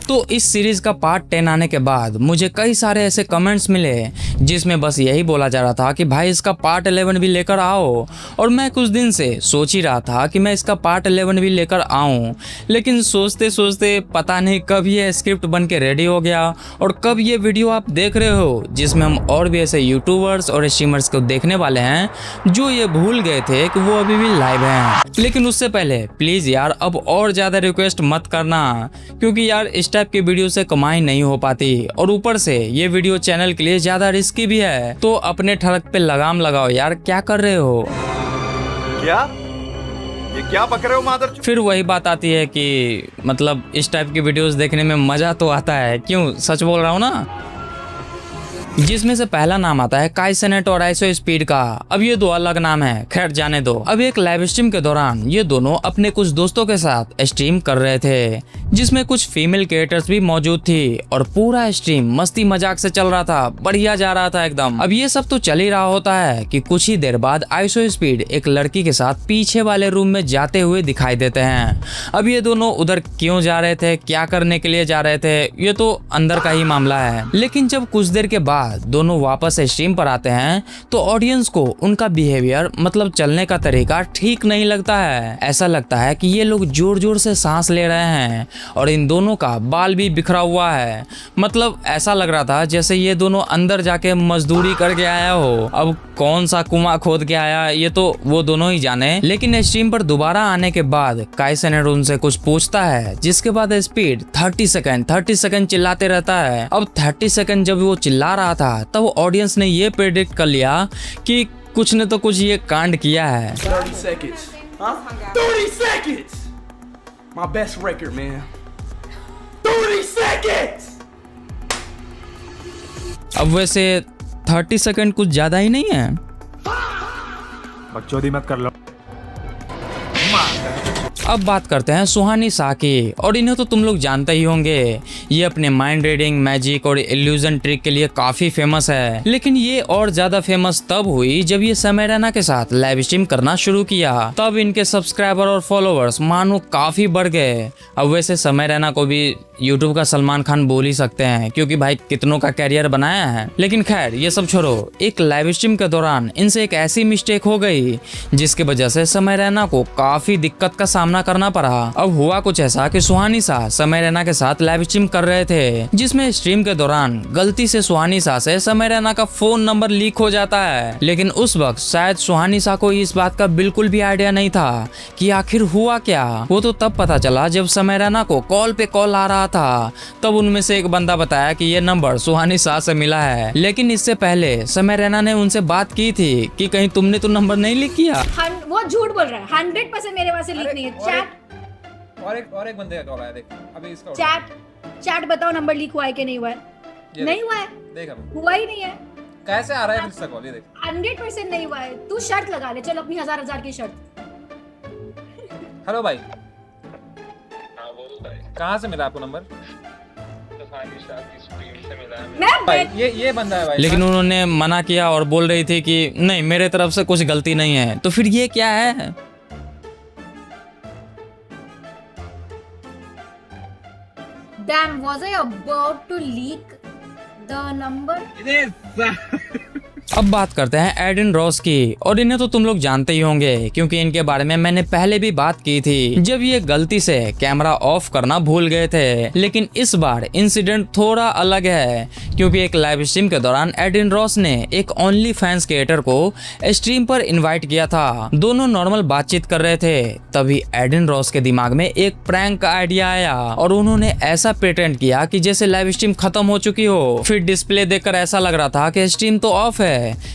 तो इस सीरीज का पार्ट 10 आने के बाद मुझे कई सारे ऐसे कमेंट्स मिले जिसमें बस यही बोला जा रहा था कि भाई इसका पार्ट 11 भी लेकर आओ। और मैं कुछ दिन से सोच ही रहा था कि मैं इसका पार्ट 11 भी लेकर आऊं, लेकिन सोचते सोचते पता नहीं कब ये स्क्रिप्ट बन के रेडी हो गया और कब ये वीडियो आप देख रहे हो जिसमें हम और भी ऐसे यूट्यूबर्स और स्ट्रीमर्स को देखने वाले हैं जो ये भूल गए थे कि वो अभी भी लाइव हैं। लेकिन उससे पहले प्लीज यार अब और ज्यादा रिक्वेस्ट मत करना, क्योंकि यार इस टाइप की वीडियो से कमाई नहीं हो पाती और ऊपर से ये वीडियो चैनल के लिए ज्यादा रिस्की भी है। तो अपने ठड़क पे लगाम लगाओ यार, क्या कर रहे हो? ये क्या पक रहे हो मादर? फिर वही बात आती है कि मतलब इस टाइप की वीडियोस देखने में मजा तो आता है, क्यों? सच बोल रहा हूँ ना। जिसमें से पहला नाम आता है काई सेनेट और आइसो स्पीड का। अब ये दो अलग नाम है, खैर जाने दो। अब एक लाइव स्ट्रीम के दौरान ये दोनों अपने कुछ दोस्तों के साथ स्ट्रीम कर रहे थे जिसमें कुछ फीमेल क्रिएटर्स भी मौजूद थी और पूरा स्ट्रीम मस्ती मजाक से चल रहा था, बढ़िया जा रहा था एकदम। अब ये सब तो चल ही रहा होता है कि कुछ ही देर बाद आइसो स्पीड एक लड़की के साथ पीछे वाले रूम में जाते हुए दिखाई देते हैं। अब ये दोनों उधर क्यों जा रहे थे, क्या करने के लिए जा रहे थे, ये तो अंदर का ही मामला है। लेकिन जब कुछ देर के बाद दोनों वापस स्ट्रीम पर आते हैं तो ऑडियंस को उनका बिहेवियर मतलब चलने का तरीका ठीक नहीं लगता है। ऐसा लगता है कि ये लोग जोर जोर से सांस ले रहे हैं और इन दोनों का बाल भी बिखरा हुआ है। मतलब ऐसा लग रहा था जैसे ये दोनों अंदर जाके मजदूरी करके आया हो। अब कौन सा कुआं खोद के आया ये तो वो दोनों ही जाने। लेकिन स्ट्रीम पर दोबारा आने के बाद काई सेनेट उनसे कुछ पूछता है, जिसके बाद स्पीड 30 सेकंड चिल्लाते रहता है। अब 30 सेकंड जब वो चिल्ला रहा था तब ऑडियंस ने ये प्रेडिक्ट कर लिया कि कुछ ने तो कुछ ये कांड किया है। 30 seconds. Huh? 30 seconds. My best record, man. 30 seconds. अब वैसे 30 सेकंड कुछ ज्यादा ही नहीं है। बकचोदी मत कर लो। अब बात करते हैं सुहानी शाह की, और इन्हें तो तुम लोग जानते ही होंगे। ये अपने माइंड रीडिंग, मैजिक और इल्यूजन ट्रिक के लिए काफी फेमस है। लेकिन ये और ज्यादा फेमस तब हुई जब ये समय रैना के साथ लाइव स्ट्रीम करना शुरू किया। तब इनके सब्सक्राइबर और फॉलोअर्स मानो काफी बढ़ गए। अब वैसे समय रैना को भी यूट्यूब का सलमान खान बोल ही सकते हैं, क्योंकि भाई कितनों का कैरियर बनाया है। लेकिन खैर ये सब छोड़ो, एक लाइव स्ट्रीम के दौरान इनसे एक ऐसी मिस्टेक हो गई जिसकी वजह से समय रैना को काफी दिक्कत का सामना करना पड़ा। अब हुआ कुछ ऐसा कि सुहानी शाह समय रैना के साथ लाइव स्ट्रीम कर रहे थे, जिसमें स्ट्रीम के दौरान गलती से सुहानी शाह से समय रैना का फोन नंबर लीक हो जाता है। लेकिन उस वक्त शायद सुहानी शाह को इस बात का बिल्कुल भी आइडिया नहीं था कि आखिर हुआ क्या। वो तो तब पता चला जब समय रैना को कॉल पे कॉल आ रहा था। तब उनमें से एक बंदा बताया कि ये नंबर सुहानी शाह से मिला है। लेकिन इससे पहले समय रैना ने उनसे बात की थी कि कहीं तुमने तो नंबर नहीं लीक किया। वो झूठ बोल रहा है, 100% मेरे पास से लीक नहीं है। और एक बंदे का कॉल आया, देख अभी इसका चैट बताओ नंबर लीक हुआ है कि नहीं हुआ है? नहीं हुआ है, देख अभी हुआ ही नहीं है। कैसे आ रहा है इसका कॉल, ये देख 100% नहीं हुआ है। तू शर्त लगा ले, चल अपनी हजार की शर्त। हेलो भाई, कहाँ से मिला आपको नंबर? भाई ये बंदा है भाई। लेकिन उन्होंने मना किया और बोल रही थी कि नहीं मेरे तरफ से कुछ गलती नहीं है। तो फिर ये क्या है? Damn, was I about to leak the number? अब बात करते हैं एडन रॉस की, और इन्हें तो तुम लोग जानते ही होंगे क्योंकि इनके बारे में मैंने पहले भी बात की थी जब ये गलती से कैमरा ऑफ करना भूल गए थे। लेकिन इस बार इंसिडेंट थोड़ा अलग है, क्योंकि एक लाइव स्ट्रीम के दौरान एडन रॉस ने एक ओनली फैंस क्रिएटर को स्ट्रीम पर इन्वाइट किया था। दोनों नॉर्मल बातचीत कर रहे थे, तभी एडन रॉस के दिमाग में एक प्रैंक का आइडिया आया और उन्होंने ऐसा प्रिटेंड किया कि जैसे लाइव स्ट्रीम खत्म हो चुकी हो। फिर डिस्प्ले देखकर ऐसा लग रहा था कि स्ट्रीम तो ऑफ है,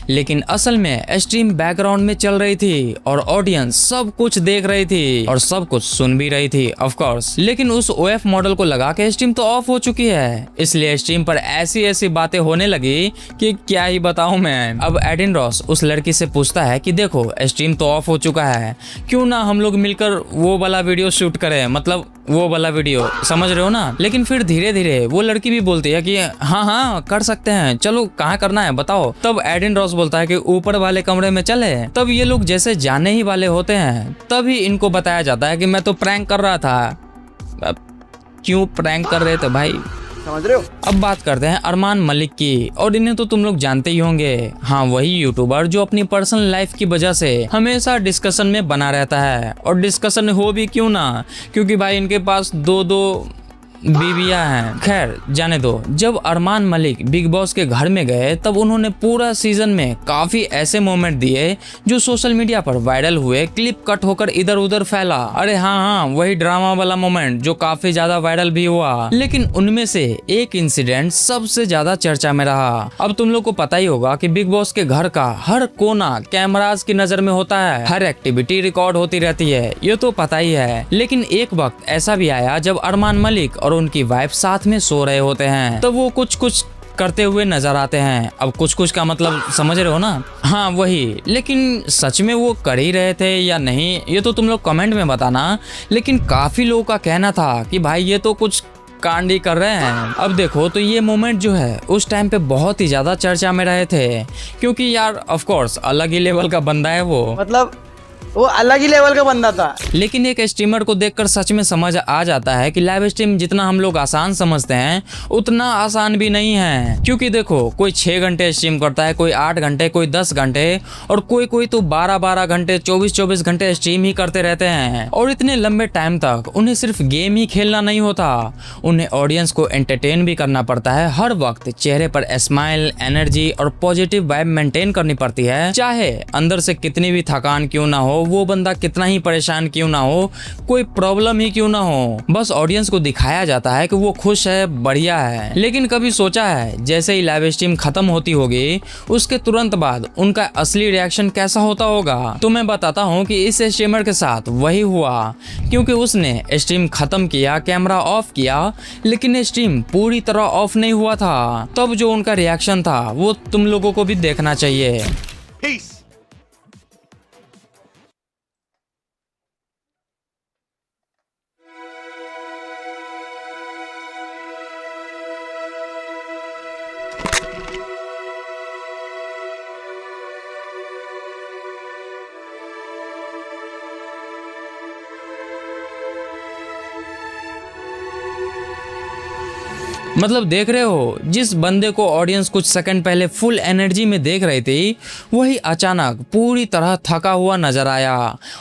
लेकिन असल में स्ट्रीम बैकग्राउंड में चल रही थी और ऑडियंस सब कुछ देख रही थी और सब कुछ सुन भी रही थी ऑफ कोर्स। लेकिन उस ओएफ मॉडल को लगा कि स्ट्रीम तो ऑफ हो चुकी है, इसलिए स्ट्रीम पर ऐसी बातें होने लगी कि क्या ही बताऊं मैं। अब एडन रॉस उस लड़की से पूछता है कि देखो स्ट्रीम तो ऑफ हो चुका है, क्यों ना हम लोग मिलकर वो वाला वीडियो शूट करें, मतलब वो वाला वीडियो, समझ रहे हो ना। लेकिन फिर धीरे धीरे वो लड़की भी बोलती है कि हाँ कर सकते हैं, चलो कहाँ करना है बताओ। तब एडन रॉस बोलता है कि ऊपर वाले कमरे में चले। तब ये लोग जैसे जाने ही वाले होते हैं तभी इनको बताया जाता है कि मैं तो प्रैंक कर रहा था। क्यों प्रैंक कर रहे थे भाई, समझ रहे हो? अब बात करते हैं अरमान मलिक की, और इन्हें तो तुम लोग जानते ही होंगे। हाँ, वही यूट्यूबर जो अपनी पर्सनल लाइफ की वजह से हमेशा डिस्कशन में बना रहता है, और डिस्कशन हो भी क्यों ना, क्योंकि भाई इनके पास दो बीवियां हैं। खैर जाने दो। जब अरमान मलिक बिग बॉस के घर में गए तब उन्होंने पूरा सीजन में काफी ऐसे मोमेंट दिए जो सोशल मीडिया पर वायरल हुए, क्लिप कट होकर इधर उधर फैला। अरे हाँ, वही ड्रामा वाला मोमेंट जो काफी ज्यादा वायरल भी हुआ। लेकिन उनमें से एक इंसिडेंट सबसे ज्यादा चर्चा में रहा। अब तुम लोग को पता ही होगा कि बिग बॉस के घर का हर कोना कैमरास की नजर में होता है, हर एक्टिविटी रिकॉर्ड होती रहती है, ये तो पता ही है। लेकिन एक वक्त ऐसा भी आया जब अरमान मलिक और उनकी वाइफ साथ में सो रहे होते हैं, तो वो कुछ करते हुए नजर आते हैं। अब कुछ का मतलब समझ रहे हो ना? हाँ वही। लेकिन सच में वो कर ही रहे थे या नहीं, ये तो तुम लोग कमेंट में बताना। लेकिन काफी लोगों का कहना था कि भाई ये तो कुछ कांड ही कर रहे हैं। अब देखो तो ये मोमेंट जो है उस टाइम पे बहुत ही ज्यादा चर्चा में रहे थे, क्योंकि यार ऑफ कोर्स अलग ही लेवल का बंदा है वो, मतलब वो अलग ही लेवल का बंदा था। लेकिन एक स्ट्रीमर को देखकर सच में समझ आ जाता है कि लाइव स्ट्रीम जितना हम लोग आसान समझते हैं उतना आसान भी नहीं है। क्योंकि देखो कोई 6 घंटे स्ट्रीम करता है, कोई 8 घंटे, कोई 10 घंटे, और कोई तो 12 घंटे 24 घंटे स्ट्रीम ही करते रहते हैं। और इतने लंबे टाइम तक उन्हें सिर्फ गेम ही खेलना नहीं होता, उन्हें ऑडियंस को एंटरटेन भी करना पड़ता है। हर वक्त चेहरे पर स्माइल, एनर्जी और पॉजिटिव वाइब मेंटेन करनी पड़ती है, चाहे अंदर से कितनी भी थकान क्यों ना हो, वो बंदा कितना ही परेशान क्यों ना हो, कोई प्रॉब्लम ही क्यों ना हो, बस ऑडियंस को दिखाया जाता है कि वो खुश है, बढ़िया है। लेकिन कभी सोचा है जैसे ही लाइव स्ट्रीम खत्म होती होगी उसके तुरंत बाद उनका असली रिएक्शन कैसा होता होगा? तो मैं बताता हूँ कि इस स्ट्रीमर के साथ वही हुआ, क्योंकि उसने स्ट्रीम खत्म किया, कैमरा ऑफ किया, लेकिन स्ट्रीम पूरी तरह ऑफ नहीं हुआ था। तब जो उनका रिएक्शन था वो तुम लोगों को भी देखना चाहिए। Peace. मतलब देख रहे हो, जिस बंदे को ऑडियंस कुछ सेकंड पहले फुल एनर्जी में देख रही थी वही अचानक पूरी तरह थका हुआ नजर आया,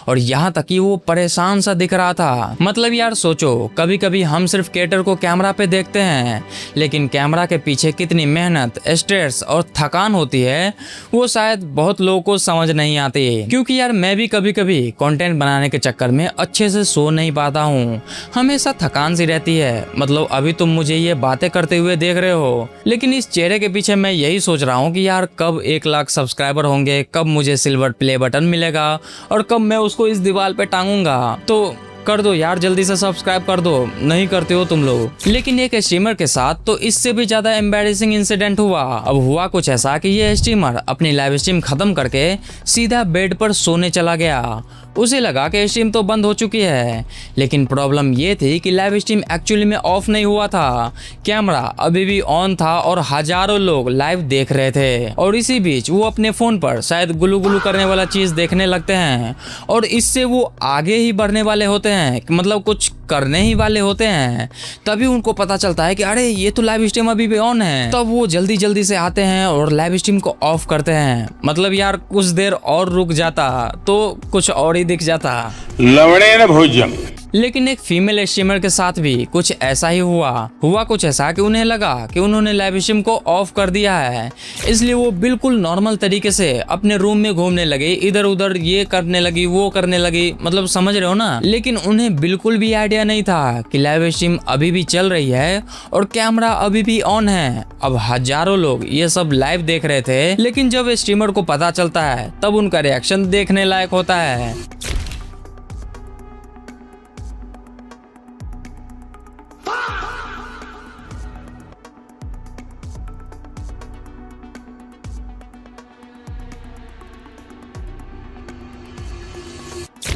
और यहाँ तक कि वो परेशान सा दिख रहा था। मतलब यार सोचो, कभी कभी हम सिर्फ क्रिएटर को कैमरा पे देखते हैं, लेकिन कैमरा के पीछे कितनी मेहनत, स्ट्रेस और थकान होती है वो शायद बहुत लोगों को समझ नहीं आती। क्योंकि यार मैं भी कभी कभी कंटेंट बनाने के चक्कर में अच्छे से सो नहीं पाता हूँ, हमेशा थकान सी रहती है। मतलब अभी तुम मुझे ये बातें करते हुए देख रहे हो, लेकिन इस चेहरे के पीछे मैं यही सोच रहा हूँ कि यार कब 1 लाख सब्सक्राइबर होंगे, कब मुझे सिल्वर प्ले बटन मिलेगा, और कब मैं उसको इस दीवार पे टांगूंगा। तो कर दो यार, जल्दी से सब्सक्राइब कर दो, नहीं करते हो तुम लोग। लेकिन एक स्ट्रीमर के साथ तो इससे भी ज्यादा एम्बैरेसिंग इंसिडेंट हुआ। अब हुआ कुछ ऐसा कि ये स्ट्रीमर अपनी लाइव स्ट्रीम खत्म करके सीधा बेड पर सोने चला गया। उसे लगा कि स्ट्रीम तो बंद हो चुकी है, लेकिन प्रॉब्लम ये थी कि लाइव स्ट्रीम एक्चुअली में ऑफ नहीं हुआ था, कैमरा अभी भी ऑन था और हजारों लोग लाइव देख रहे थे। और इसी बीच वो अपने फोन पर शायद गुलू गुलू करने वाला चीज देखने लगते हैं, और इससे वो आगे ही बढ़ने वाले होते हैं, मतलब कुछ करने ही वाले होते हैं। तभी उनको पता चलता है कि अरे ये तो लाइव स्ट्रीम अभी भी ऑन है। तब वो जल्दी जल्दी से आते हैं और लाइव स्ट्रीम को ऑफ करते हैं। मतलब यार कुछ देर और रुक जाता तो कुछ और ही दिख जाता। लवणेन भोज्यम। लेकिन एक फीमेल स्ट्रीमर के साथ भी कुछ ऐसा ही हुआ कुछ ऐसा कि उन्हें लगा कि उन्होंने लाइव स्ट्रीम को ऑफ कर दिया है, इसलिए वो बिल्कुल नॉर्मल तरीके से अपने रूम में घूमने लगे, इधर उधर ये करने लगी, वो करने लगी। मतलब समझ रहे हो ना? लेकिन उन्हें बिल्कुल भी आइडिया नहीं था कि लाइव स्ट्रीम अभी भी चल रही है और कैमरा अभी भी ऑन है। अब हजारों लोग ये सब लाइव देख रहे थे, लेकिन जब स्ट्रीमर को पता चलता है तब उनका रिएक्शन देखने लायक होता है।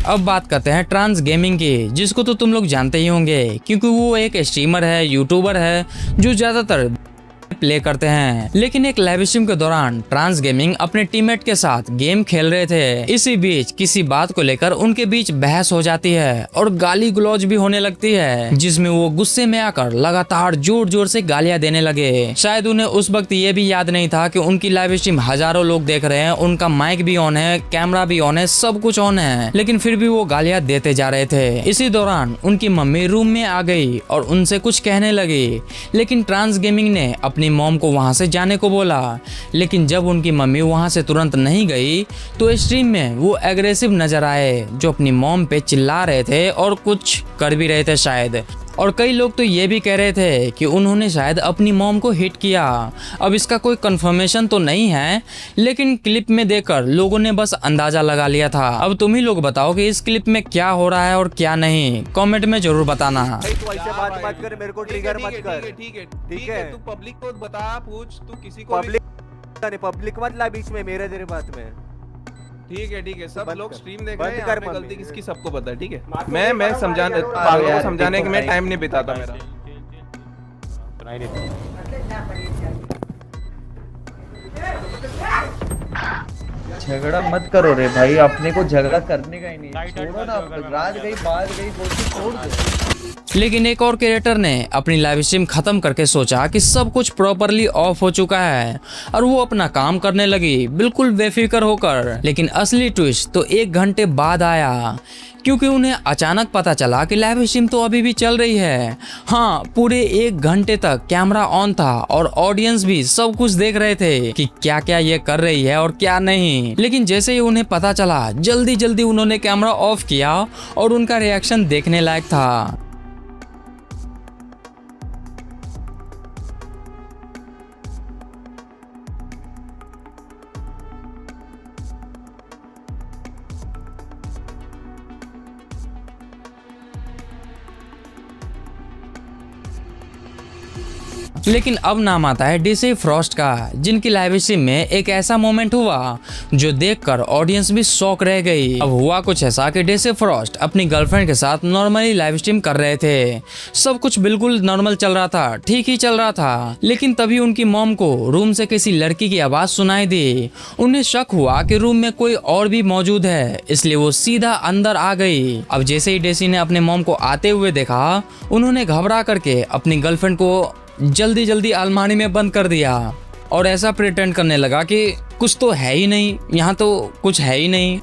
अब बात करते हैं ट्रांस गेमिंग की, जिसको तो तुम लोग जानते ही होंगे, क्योंकि वो एक स्ट्रीमर है, यूट्यूबर है, जो ज्यादातर प्ले करते हैं। लेकिन एक लाइव स्ट्रीम के दौरान ट्रांस गेमिंग अपने टीममेट के साथ गेम खेल रहे थे। इसी बीच किसी बात को लेकर उनके बीच बहस हो जाती है और गाली गलौज भी होने लगती है, जिसमें वो गुस्से में आकर लगातार जोर जोर से गालियां देने लगे। शायद उन्हें उस वक्त ये भी याद नहीं था कि उनकी लाइव स्ट्रीम हजारों लोग देख रहे हैं, उनका माइक भी ऑन है, कैमरा भी ऑन है, सब कुछ ऑन है, लेकिन फिर भी वो गालियां देते जा रहे थे। इसी दौरान उनकी मम्मी रूम में आ गई और उनसे कुछ कहने लगी, लेकिन ट्रांस गेमिंग ने अपनी मॉम को वहां से जाने को बोला। लेकिन जब उनकी मम्मी वहां से तुरंत नहीं गई तो स्ट्रीम में वो एग्रेसिव नजर आए, जो अपनी मॉम पे चिल्ला रहे थे और कुछ कर भी रहे थे शायद। और कई लोग तो ये भी कह रहे थे कि उन्होंने शायद अपनी मॉम को हिट किया। अब इसका कोई कंफर्मेशन तो नहीं है, लेकिन क्लिप में देखकर लोगों ने बस अंदाजा लगा लिया था। अब तुम ही लोग बताओ कि इस क्लिप में क्या हो रहा है और क्या नहीं, कमेंट में जरूर बताना। भाई तू ऐसे बात मत कर, मेरे को ट्रिगर मत कर। ठीक है तू पब्लिक को बता, पूछ तू किसी को पब्लिक मत ला बीच में मेरे तेरे बात में। ठीक है सब लोग स्ट्रीम देख बंद रहे हैं, कर यहाँ पे मम्मी। गलती किसकी सबको पता है। ठीक है मैं समझाने पागलों को समझाने के मैं टाइम नहीं बिताता मेरा। झगड़ा मत करो रे भाई, अपने को झगड़ा करने का ही नहीं। छोड़ो ना, रात गई बात गई बोल के छोड़ दो। लेकिन एक और क्रिएटर ने अपनी लाइव स्ट्रीम खत्म करके सोचा कि सब कुछ प्रॉपरली ऑफ हो चुका है और वो अपना काम करने लगी बिल्कुल बेफिक्र होकर। लेकिन असली ट्विस्ट तो 1 घंटे बाद आया, क्योंकि उन्हें अचानक पता चला कि लाइव स्ट्रीम तो अभी भी चल रही है। हाँ, पूरे 1 घंटे तक कैमरा ऑन था और ऑडियंस भी सब कुछ देख रहे थे कि क्या क्या ये कर रही है और क्या नहीं। लेकिन जैसे ही उन्हें पता चला, जल्दी जल्दी उन्होंने कैमरा ऑफ किया और उनका रिएक्शन देखने लायक था। लेकिन अब नाम आता है डीसी फ्रॉस्ट का, जिनकी लाइव स्ट्रीम में एक ऐसा मोमेंट हुआ जो देखकर ऑडियंस भी शॉक रह गई। अब हुआ कुछ ऐसा कि डीसी फ्रॉस्ट अपनी गर्लफ्रेंड के साथ नॉर्मली लाइव स्ट्रीम कर रहे थे। सब कुछ बिल्कुल नॉर्मल चल रहा था, ठीक ही चल रहा था। लेकिन तभी उनकी मॉम को रूम से किसी लड़की की आवाज सुनाई दी। उन्हें शक हुआ कि रूम में कोई और भी मौजूद है, इसलिए वो सीधा अंदर आ गई। अब जैसे ही डेसी ने अपने मॉम को आते हुए देखा, उन्होंने घबरा करके अपनी गर्लफ्रेंड को जल्दी जल्दी अलमारी में बंद कर दिया और ऐसा प्रिटेंड करने लगा कि कुछ तो है ही नहीं, यहाँ तो कुछ है ही नहीं।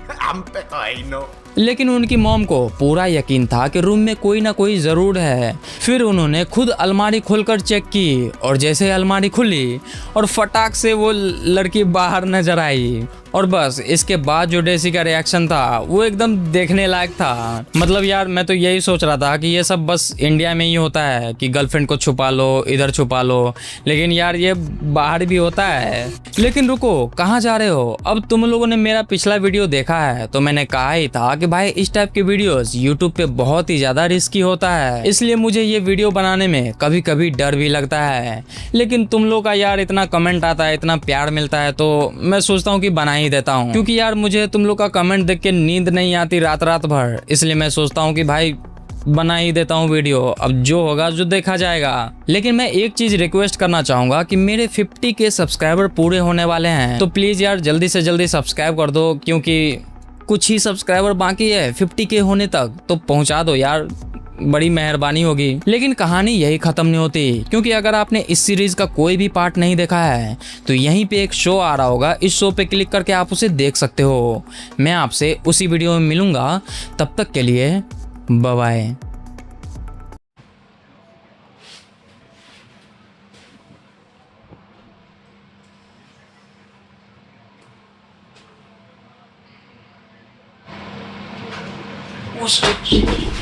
लेकिन उनकी मॉम को पूरा यकीन था कि रूम में कोई ना कोई जरूर है। फिर उन्होंने खुद अलमारी खोलकर चेक की और जैसे अलमारी खुली और फटाक से वो लड़की बाहर नजर आई। और बस इसके बाद जो डेसी का रिएक्शन था वो एकदम देखने लायक था। मतलब यार, मैं तो यही सोच रहा था कि ये सब बस इंडिया में ही होता है कि गर्लफ्रेंड को छुपा लो, इधर छुपा लो, लेकिन यार ये बाहर भी होता है। लेकिन रुको, कहाँ जा रहे हो? अब तुम लोगों ने मेरा पिछला वीडियो देखा है तो मैंने कहा ही था कि भाई इस टाइप के वीडियोस यूट्यूब पे बहुत ही ज्यादा रिस्की होता है, इसलिए मुझे ये वीडियो बनाने में कभी कभी डर भी लगता है। लेकिन तुम लोग का यार इतना कमेंट आता है, इतना प्यार मिलता है, तो मैं सोचता हूँ कि बना ही देता हूँ। क्योंकि यार मुझे तुम लोग का कमेंट देख के नींद नहीं आती रात रात भर, इसलिए मैं सोचता हूँ कि भाई बना ही देता हूँ वीडियो। अब जो होगा जो देखा जाएगा। लेकिन मैं एक चीज रिक्वेस्ट करना चाहूंगा कि मेरे 50K सब्सक्राइबर पूरे होने वाले हैं, तो प्लीज यार जल्दी से जल्दी सब्सक्राइब कर दो, क्योंकि कुछ ही सब्सक्राइबर बाकी है 50K होने तक, तो पहुंचा दो यार, बड़ी मेहरबानी होगी। लेकिन कहानी यही खत्म नहीं होती, क्योंकि अगर आपने इस सीरीज का कोई भी पार्ट नहीं देखा है तो यहीं पे एक शो आ रहा होगा, इस शो पे क्लिक करके आप उसे देख सकते हो। मैं आपसे उसी वीडियो में मिलूंगा, तब तक के लिए बाय बाय। Oh shit.